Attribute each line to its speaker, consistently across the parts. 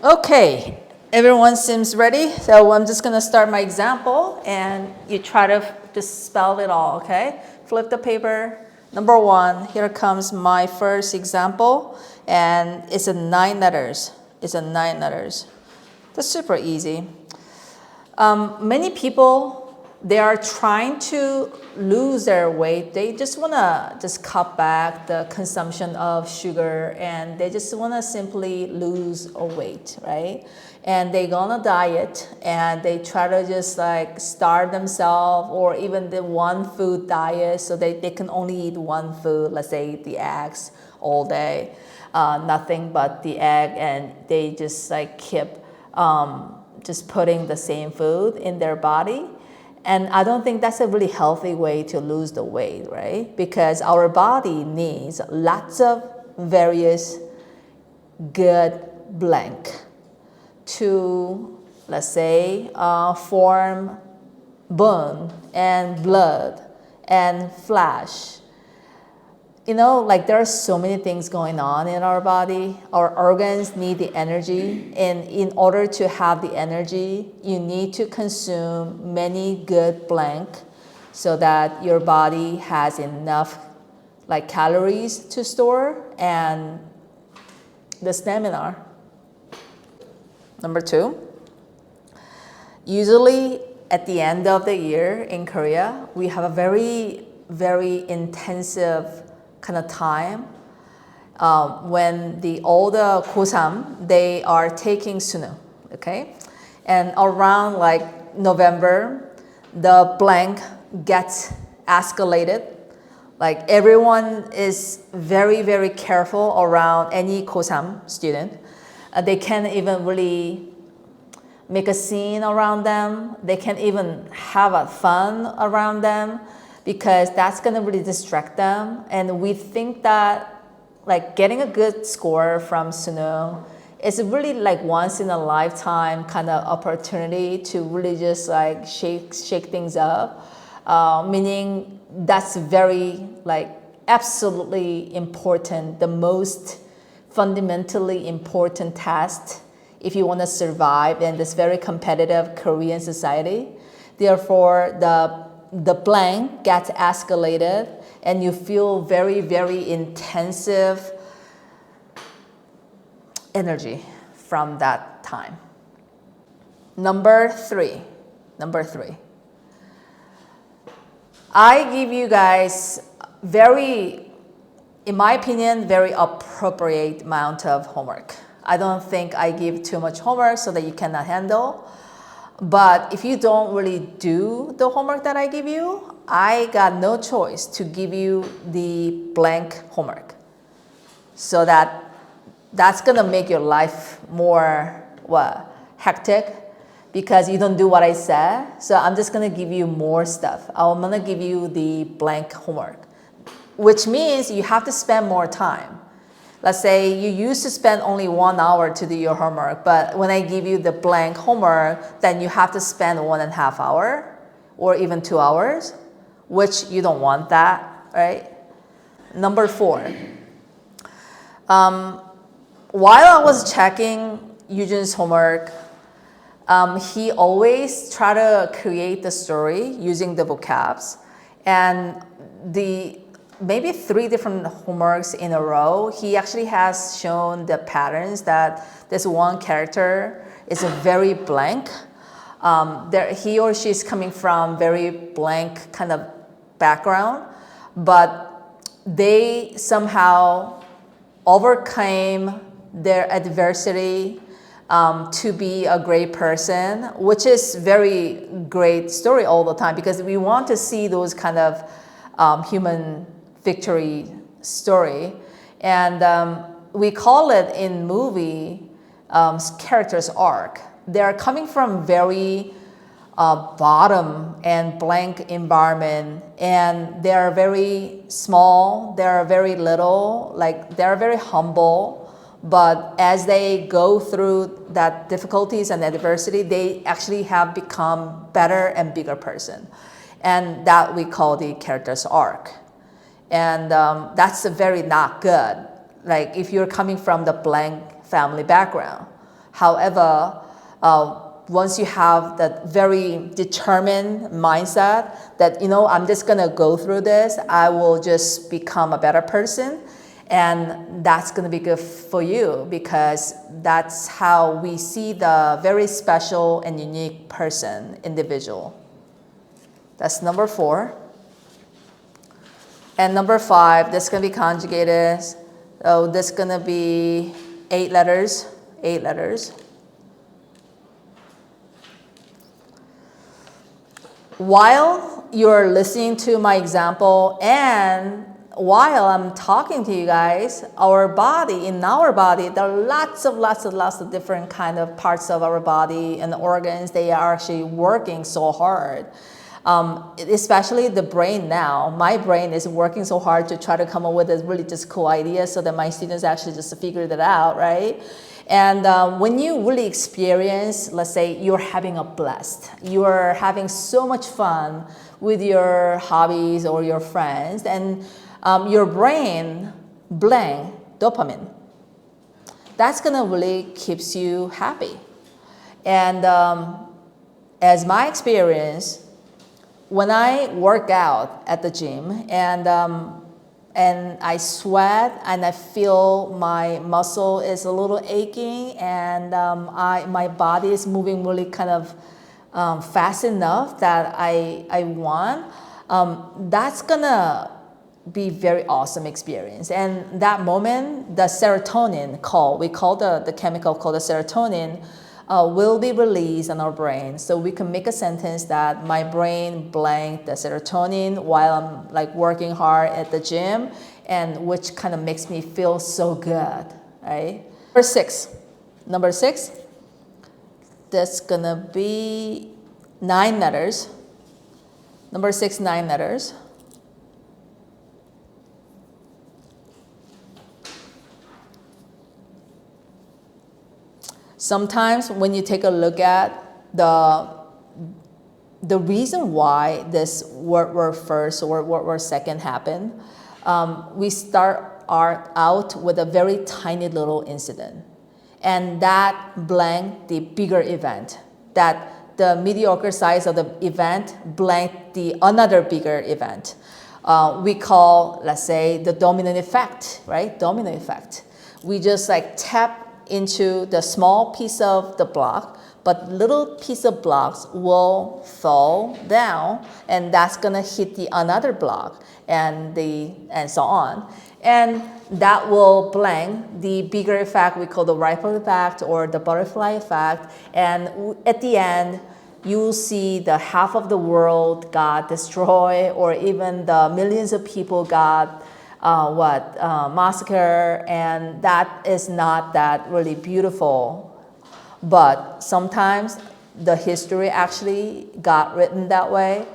Speaker 1: Okay, everyone seems ready. So I'm just gonna start my example and you try to just spell it all, okay? Flip the paper. Number 1, here comes my first example and it's a 9 letters. It's a 9 letters. That's super easy. Many people, they are trying to lose their weight. They just want to just cut back the consumption of sugar and they just want to simply lose a weight, right? And they go on a diet and they try to just like starve themselves or even the one food diet so they can only eat one food, let's say the eggs all day, nothing but the egg, and they just like keep just putting the same food in their body. And I don't think that's a really healthy way to lose the weight, right? Because our body needs lots of various good blank to, let's say, form bone and blood and flesh. You know, like there are so many things going on in our body. Our organs need the energy, and in order to have the energy, you need to consume many good blank so that your body has enough like calories to store and the stamina. Number 2, usually at the end of the year in Korea, we have a very, very intensive kind of time when all the 고3, they are taking 수능, okay? And around like November, the blank gets escalated. Like everyone is very, very careful around any 고3 student. They can't even really make a scene around them. They can't even have a fun around them, because that's going to really distract them. And we think that like getting a good score from 수능 is really like once in a lifetime kind of opportunity to really just like shake things up. Meaning that's very like absolutely important, the most fundamentally important test if you want to survive in this very competitive Korean society. Therefore, the blank gets escalated and you feel very, very intensive energy from that time. Number three. I give you guys very, in my opinion, very appropriate amount of homework. I don't think I give too much homework so that you cannot handle. But if you don't really do the homework that I give you, I got no choice to give you the blank homework. So that's gonna make your life more hectic because you don't do what I said. So I'm just gonna give you more stuff. I'm gonna give you the blank homework, which means you have to spend more time. Let's say you used to spend only 1 hour to do your homework, but when I give you the blank homework, then you have to spend 1.5 hours or even 2 hours, which you don't want that, right? Number 4. While I was checking Eugene homework, he always try to create the story using the vocabs, and maybe 3 different homeworks in a row, he actually has shown the patterns that this one character is a very blank. He or she is coming from very blank kind of background, but they somehow overcame their adversity to be a great person, which is very great story all the time because we want to see those kind of human victory story. And we call it in movie character's arc. They are coming from very bottom and blank environment, and they are very small, they are very little, like they are very humble, but as they go through that difficulties and adversity, they actually have become better and bigger person. And that we call the character's arc. And that's very not good. Like if you're coming from the blank family background, However, once you have that very determined mindset that, I'm just going to go through this, I will just become a better person. And that's going to be good for you because that's how we see the very special and unique person, individual. That's number 4. And number 5, this is going to be conjugated. So this is going to be 8 letters. 8 letters. While you're listening to my example and while I'm talking to you guys, in our body, there are lots of different kind of parts of our body and organs. They are actually working so hard. Especially the brain now. My brain is working so hard to try to come up with a really just cool idea so that my students actually just figure that out, right? And when you really experience, let's say you're having a blast, you're having so much fun with your hobbies or your friends, and your brain blank dopamine. That's gonna really keeps you happy. And as my experience, when I work out at the gym and I sweat and I feel my muscle is a little aching and my body is moving really kind of fast enough that I want, that's gonna be very awesome experience. And that moment, the serotonin we call the chemical called the serotonin, will be released in our brain. So we can make a sentence that my brain blanked the serotonin while I'm like working hard at the gym, and which kind of makes me feel so good, right? Number 6, that's gonna be 9 letters. Number 6, 9 letters. Sometimes when you take a look at the reason why this word first or word second happened, we start out with a very tiny little incident. And that blanked the bigger event. That the mediocre size of the event blanked the another bigger event. We call, let's say, the domino effect, right? Domino effect. We just like tap into the small piece of the block, but little piece of blocks will fall down, and that's gonna hit the another block, and so on. And that will blank the bigger effect we call the ripple effect or the butterfly effect. And at the end, you'll see the half of the world got destroyed, or even the millions of people got massacre, and that is not that really beautiful. But sometimes the history actually got written that way,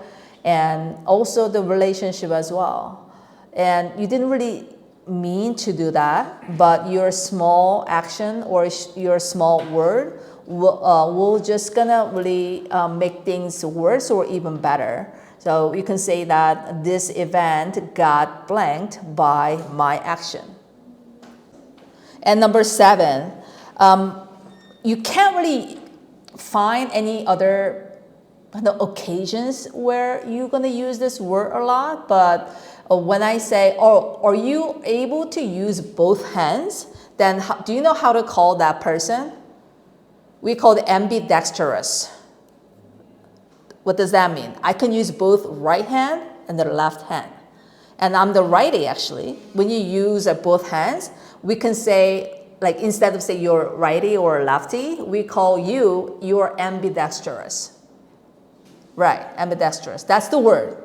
Speaker 1: and also the relationship as well. And you didn't really mean to do that, but your small action or your small word will just gonna really make things worse or even better. So you can say that this event got blanked by my action. And number 7, you can't really find any other kind of occasions where you're going to use this word a lot. But when I say, oh, are you able to use both hands? Then do you know how to call that person? We call it ambidextrous. What does that mean? I can use both right hand and the left hand. And I'm the righty actually. When you use both hands, we can say, like instead of say you're righty or lefty, we call you're ambidextrous. Right, ambidextrous. That's the word.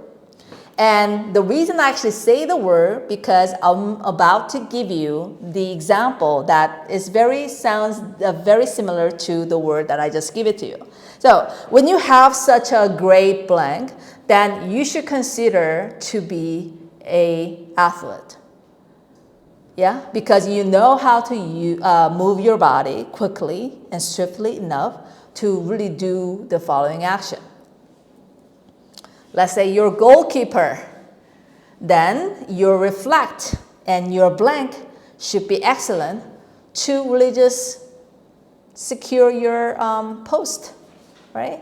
Speaker 1: And the reason I actually say the word because I'm about to give you the example that sounds very similar to the word that I just give it to you. So when you have such a great blank, then you should consider to be an athlete. Yeah, because you know how to move your body quickly and swiftly enough to really do the following action. Let's say you're a goalkeeper, then your reflect and your blank should be excellent to really just secure your post, right?